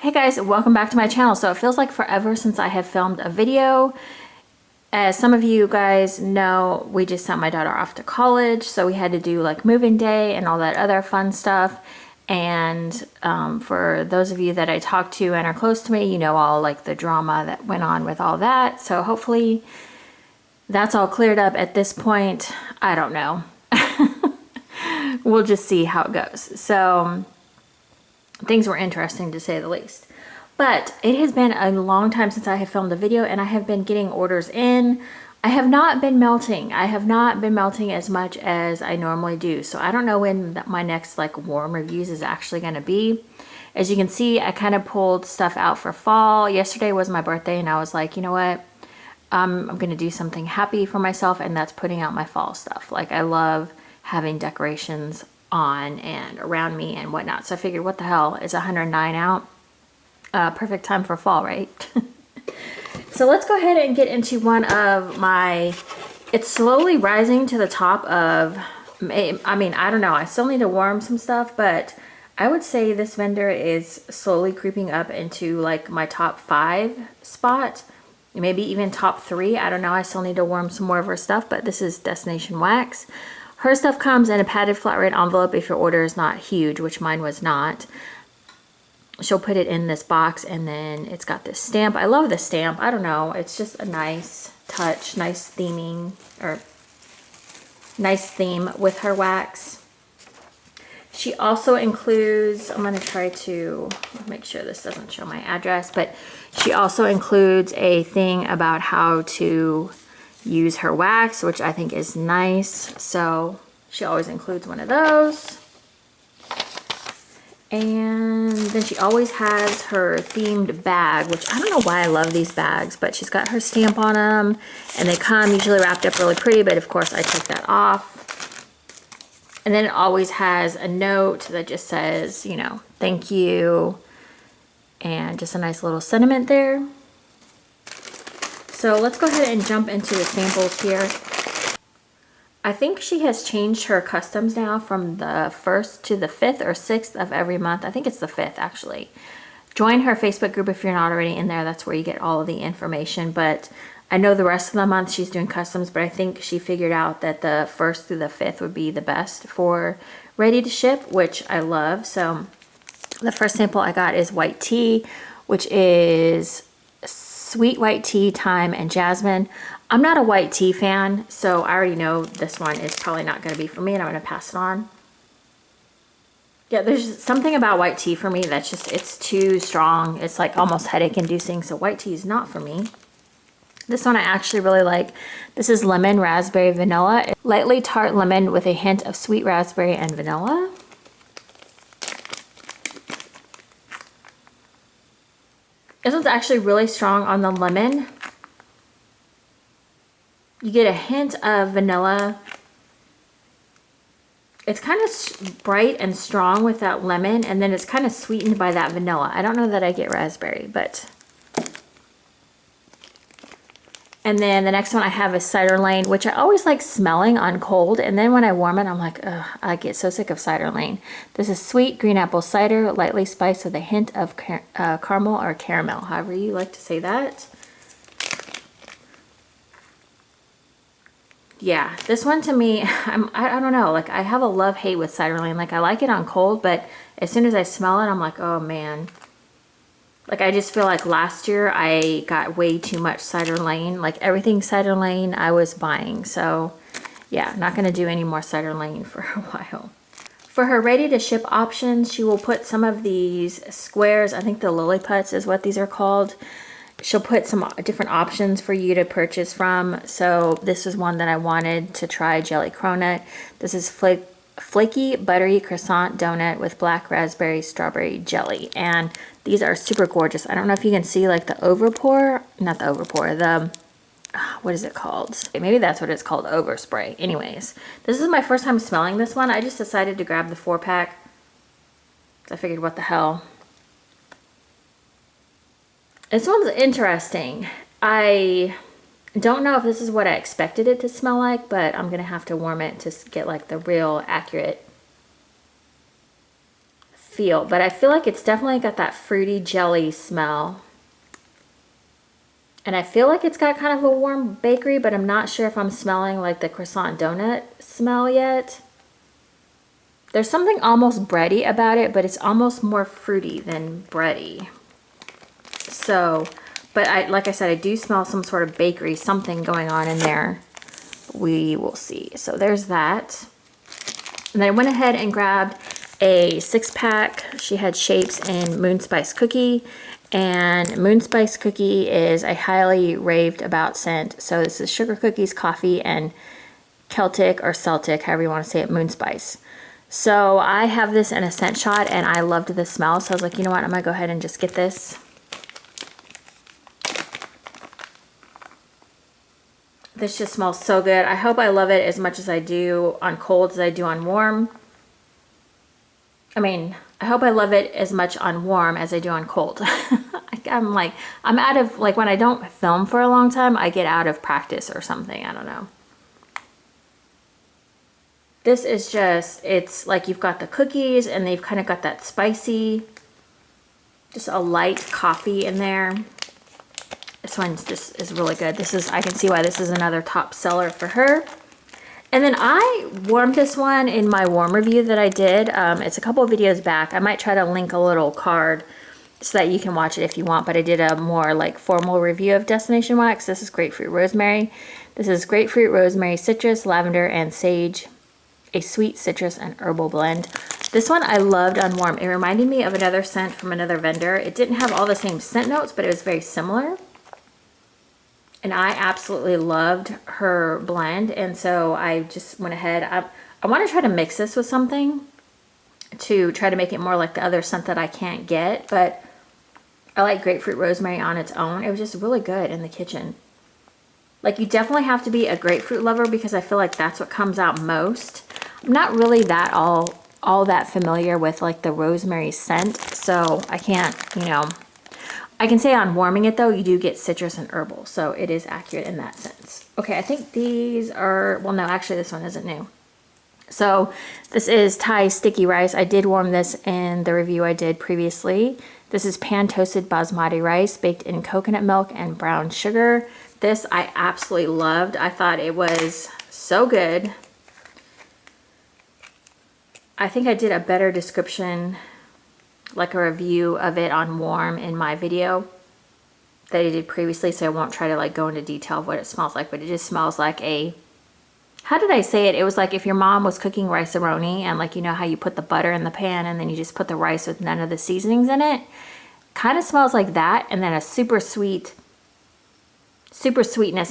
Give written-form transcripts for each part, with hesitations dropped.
Hey guys, welcome back to my channel. So it feels like forever since I have filmed a video. As some of you guys know, we just sent my daughter off to college, so we had to do like moving day and all that other fun stuff. And for those of you that I talk to and are close to me, you know all like the drama that went on with all that. So hopefully that's all cleared up at this point. I don't know. We'll just see how it goes. So things were interesting to say the least. But it has been a long time since I have filmed a video, and I have been getting orders in. I have not been melting. I have not been melting as much as I normally do. So I don't know when my next like warm reviews is actually going to be. As you can see, I kind of pulled stuff out for fall. Yesterday was my birthday, and I was like, you know what? I'm going to do something happy for myself, and that's putting out my fall stuff. Like I love having decorations on and around me and whatnot. So I figured, what the hell, is 109 out? Perfect time for fall, right? So let's go ahead and get into one of my, it's slowly rising to the top of, I mean, I don't know, I still need to warm some stuff, but I would say this vendor is slowly creeping up into like my top 5 spot, maybe even top 3. I don't know, I still need to warm some more of her stuff, but this is Destination Wax. Her stuff comes in a padded flat rate envelope if your order is not huge, which mine was not. She'll put it in this box, and then it's got this stamp. I love this stamp. I don't know. It's just a nice touch, nice theming, or nice theme with her wax. She also includes, I'm going to try to make sure this doesn't show my address, but she also includes a thing about how to use her wax, which I think is nice. So she always includes one of those. And then she always has her themed bag, which I don't know why I love these bags, but she's got her stamp on them, and they come usually wrapped up really pretty, but of course I took that off. And then it always has a note that just says, you know, thank you, and just a nice little sentiment there. So let's go ahead and jump into the samples here. I think she has changed her customs now from the 1st to the 5th or 6th of every month. I think it's the 5th actually. Join her Facebook group if you're not already in there. That's where you get all of the information. But I know the rest of the month she's doing customs, but I think she figured out that the 1st through the 5th would be the best for ready to ship, which I love. So the first sample I got is white tea, which is sweet white tea, thyme, and jasmine. I'm not a white tea fan, so I already know this one is probably not going to be for me, and I'm going to pass it on. Yeah, there's something about white tea for me that's just, it's too strong. It's like almost headache inducing, so white tea is not for me. This one I actually really like. This is lemon, raspberry, vanilla. Lightly tart lemon with a hint of sweet raspberry and vanilla. This one's actually really strong on the lemon. You get a hint of vanilla. It's kind of bright and strong with that lemon, and then it's kind of sweetened by that vanilla. I don't know that I get raspberry, but... And then the next one I have is Cider Lane, which I always like smelling on cold, and then when I warm it, I'm like, ugh, I get so sick of Cider Lane. This is sweet green apple cider, lightly spiced with a hint of caramel or caramel, however you like to say that. Yeah, this one to me, I don't know, like I have a love-hate with Cider Lane. Like I like it on cold, but as soon as I smell it, I'm like, oh man. Like I just feel like last year I got way too much Cider Lane. Like everything Cider Lane I was buying. So yeah, not going to do any more Cider Lane for a while. For her ready to ship options, she will put some of these squares, I think the Lilliputs is what these are called. She'll put some different options for you to purchase from. So this is one that I wanted to try, Jelly Cronut. This is flaky, buttery croissant donut with black raspberry strawberry jelly. And these are super gorgeous. I don't know if you can see like the overpour, not the overpour, the, what is it called? Maybe that's what it's called, overspray. Anyways, this is my first time smelling this one. I just decided to grab the 4-pack. I figured, what the hell. This one's interesting. I don't know if this is what I expected it to smell like, but I'm going to have to warm it to get like the real accurate feel, but I feel like it's definitely got that fruity jelly smell. And I feel like it's got kind of a warm bakery, but I'm not sure if I'm smelling like the croissant donut smell yet. There's something almost bready about it, but it's almost more fruity than bready. So, but like I said, I do smell some sort of bakery, something going on in there. We will see. So there's that. And then I went ahead and grabbed a 6-pack. She had shapes in Moonspice Cookie. And Moonspice Cookie is a highly raved about scent. So this is sugar cookies, coffee, and Celtic or Celtic, however you want to say it, Moonspice. So I have this in a scent shot and I loved the smell. So I was like, you know what, I'm gonna go ahead and just get this. This just smells so good. I hope I love it as much as I do on cold as I do on warm. I mean, I hope I love it as much on warm as I do on cold. I'm out of, like when I don't film for a long time, I get out of practice or something, I don't know. This is just, it's like you've got the cookies and they've kind of got that spicy, just a light coffee in there. This one just is really good. This is, I can see why this is another top seller for her. And then I warmed this one in my warm review that I did. It's a couple of videos back. I might try to link a little card so that you can watch it if you want, but I did a more like formal review of Destination Wax. This is Grapefruit Rosemary. This is Grapefruit Rosemary, Citrus, Lavender, and Sage, a sweet citrus and herbal blend. This one I loved on warm. It reminded me of another scent from another vendor. It didn't have all the same scent notes, but it was very similar. And I absolutely loved her blend, and so I just went ahead. I want to try to mix this with something to try to make it more like the other scent that I can't get, but I like Grapefruit Rosemary on its own. It was just really good in the kitchen. Like, you definitely have to be a grapefruit lover because I feel like that's what comes out most. I'm not really that all that familiar with like the rosemary scent, so I can't, you know. I can say on warming it though, you do get citrus and herbal, so it is accurate in that sense. Okay, I think these are, well no, actually this one isn't new. So this is Thai sticky rice. I did warm this in the review I did previously. This is pan toasted basmati rice baked in coconut milk and brown sugar. This I absolutely loved. I thought it was so good. I think I did a better description, like a review of it on warm in my video that I did previously, so I won't try to like go into detail of what it smells like, but it just smells like a, how did I say it? It was like if your mom was cooking rice-a-roni and like, you know how you put the butter in the pan and then you just put the rice with none of the seasonings in it. Kind of smells like that, and then a super sweetness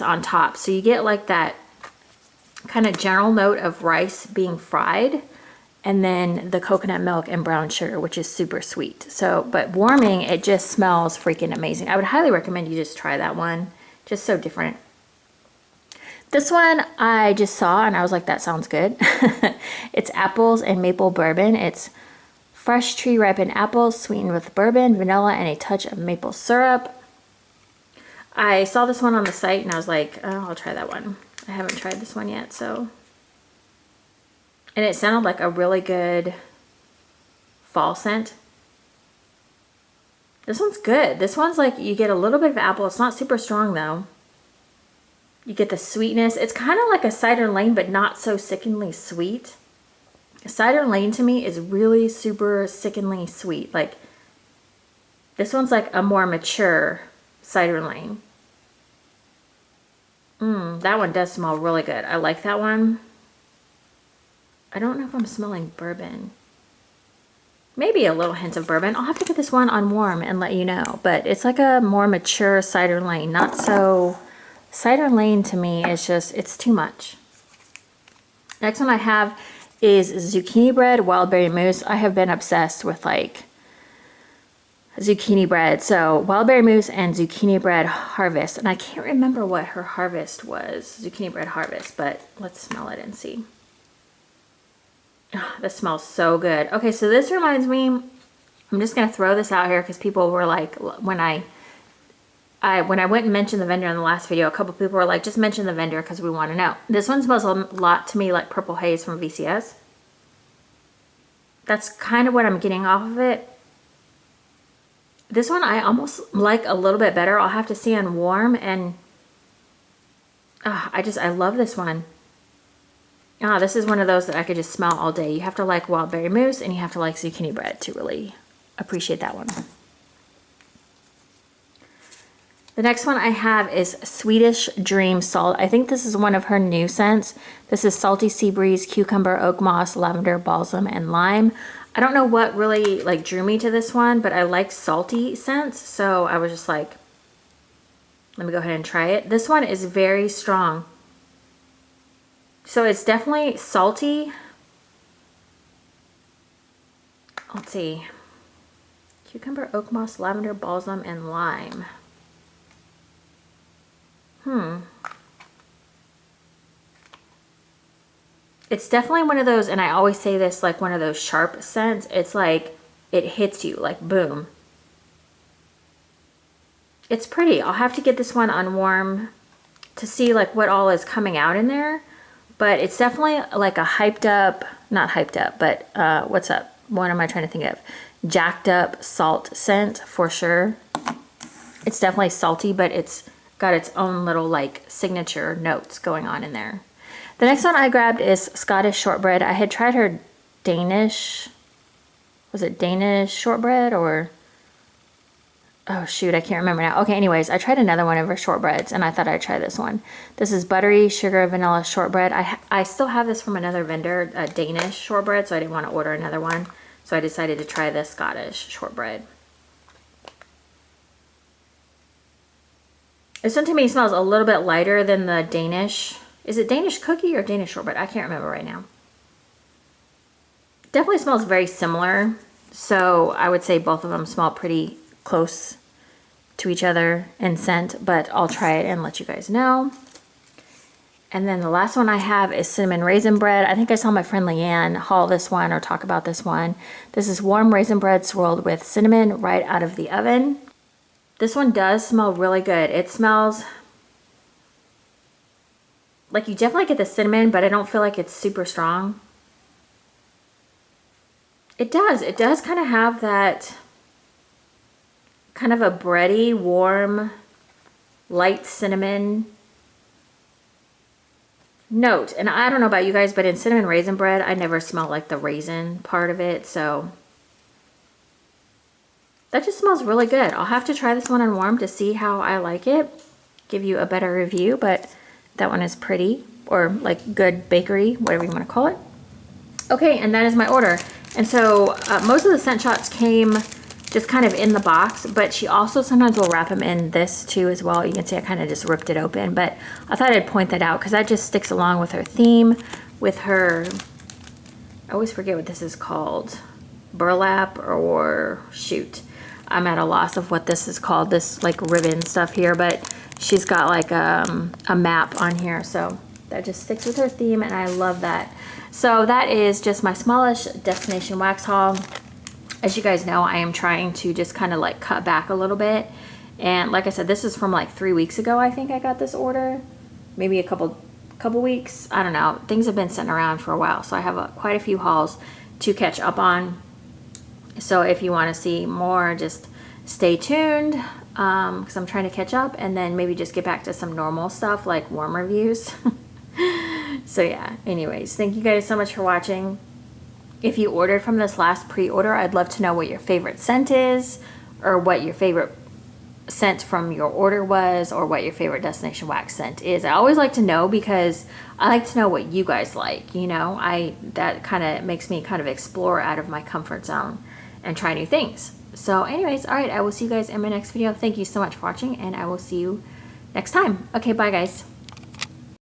on top. So you get like that kind of general note of rice being fried, and then the coconut milk and brown sugar, which is super sweet. So, but warming, it just smells freaking amazing. I would highly recommend you just try that one. Just so different. This one I just saw and I was like, that sounds good. It's apples and maple bourbon. It's fresh tree ripened apples sweetened with bourbon, vanilla, and a touch of maple syrup. I saw this one on the site and I was like, oh, I'll try that one. I haven't tried this one yet, so. And it sounded like a really good fall scent. This one's good. This one's like, you get a little bit of apple. It's not super strong though. You get the sweetness. It's kind of like a Cider Lane, but not so sickeningly sweet. Cider Lane to me is really super sickeningly sweet. Like, this one's like a more mature Cider Lane. That one does smell really good. I like that one. I don't know if I'm smelling bourbon. Maybe a little hint of bourbon. I'll have to get this one on warm and let you know. But it's like a more mature Cider Lane. Not so... Cider Lane to me is just, it's too much. Next one I have is Zucchini Bread Wildberry Mousse. I have been obsessed with like zucchini bread. So Wildberry Mousse and Zucchini Bread Harvest. And I can't remember what her harvest was. Zucchini Bread Harvest. But let's smell it and see. Oh, this smells so good. Okay, so this reminds me, I'm just going to throw this out here because people were like, when I went and mentioned the vendor in the last video, a couple people were like, just mention the vendor because we want to know. This one smells a lot to me like Purple Haze from VCS. That's kind of what I'm getting off of it. This one I almost like a little bit better. I'll have to see on warm, and I love this one. This is one of those that I could just smell all day. You have to like Wildberry Mousse and you have to like zucchini bread to really appreciate that one. The next one I have is Swedish Dream Salt. I think this is one of her new scents. This is Salty Sea Breeze, Cucumber, Oak Moss, Lavender, Balsam, and Lime. I don't know what really like drew me to this one, but I like salty scents, so I was just like, let me go ahead and try it. This one is very strong. So it's definitely salty. Let's see. Cucumber, Oak Moss, Lavender, Balsam, and Lime. It's definitely one of those, and I always say this, like one of those sharp scents. It's like, it hits you, like boom. It's pretty. I'll have to get this one on warm to see like what all is coming out in there. But it's definitely like a hyped up, not hyped up, but what's up? What am I trying to think of? Jacked up salt scent for sure. It's definitely salty, but it's got its own little like signature notes going on in there. The next one I grabbed is Scottish Shortbread. I had tried her Danish, was it Danish Shortbread or, oh shoot, I can't remember now. Okay, anyways, I tried another one of her shortbreads and I thought I'd try this one. This is Buttery Sugar Vanilla Shortbread. I still have this from another vendor, a Danish shortbread, so I didn't want to order another one. So I decided to try this Scottish Shortbread. This one to me smells a little bit lighter than the Danish. Is it Danish Cookie or Danish Shortbread? I can't remember right now. Definitely smells very similar. So I would say both of them smell pretty close to each other in scent, but I'll try it and let you guys know. And then the last one I have is Cinnamon Raisin Bread. I think I saw my friend Leanne haul this one or talk about this one. This is warm raisin bread swirled with cinnamon right out of the oven. This one does smell really good. It smells like you definitely get the cinnamon, but I don't feel like it's super strong. It does kind of have that kind of a bready, warm, light cinnamon note. And I don't know about you guys, but in cinnamon raisin bread, I never smell like the raisin part of it. So that just smells really good. I'll have to try this one on warm to see how I like it. Give you a better review, but that one is pretty, or like good bakery, whatever you want to call it. Okay, and that is my order. And so most of the scent shots came just kind of in the box, but she also sometimes will wrap them in this too as well. You can see I kind of just ripped it open, but I thought I'd point that out because that just sticks along with her theme, with her, I always forget what this is called, burlap or shoot. I'm at a loss of what this is called, this like ribbon stuff here, but she's got like a map on here, so that just sticks with her theme, and I love that. So that is just my smallish destination wax haul. As you guys know, I am trying to just kind of like cut back a little bit, and like I said, this is from like 3 weeks ago. I think I got this order, maybe a couple weeks, I don't know. Things have been sitting around for a while, so I have quite a few hauls to catch up on. So if you want to see more, just stay tuned, because I'm trying to catch up and then maybe just get back to some normal stuff like warm reviews. So yeah, anyways, thank you guys so much for watching. If you ordered from this last pre-order, I'd love to know what your favorite scent is, or what your favorite scent from your order was, or what your favorite destination wax scent is. I always like to know because I like to know what you guys like, you know. That kind of makes me kind of explore out of my comfort zone and try new things. So anyways, all right, I will see you guys in my next video. Thank you so much for watching, and I will see you next time. Okay, bye guys.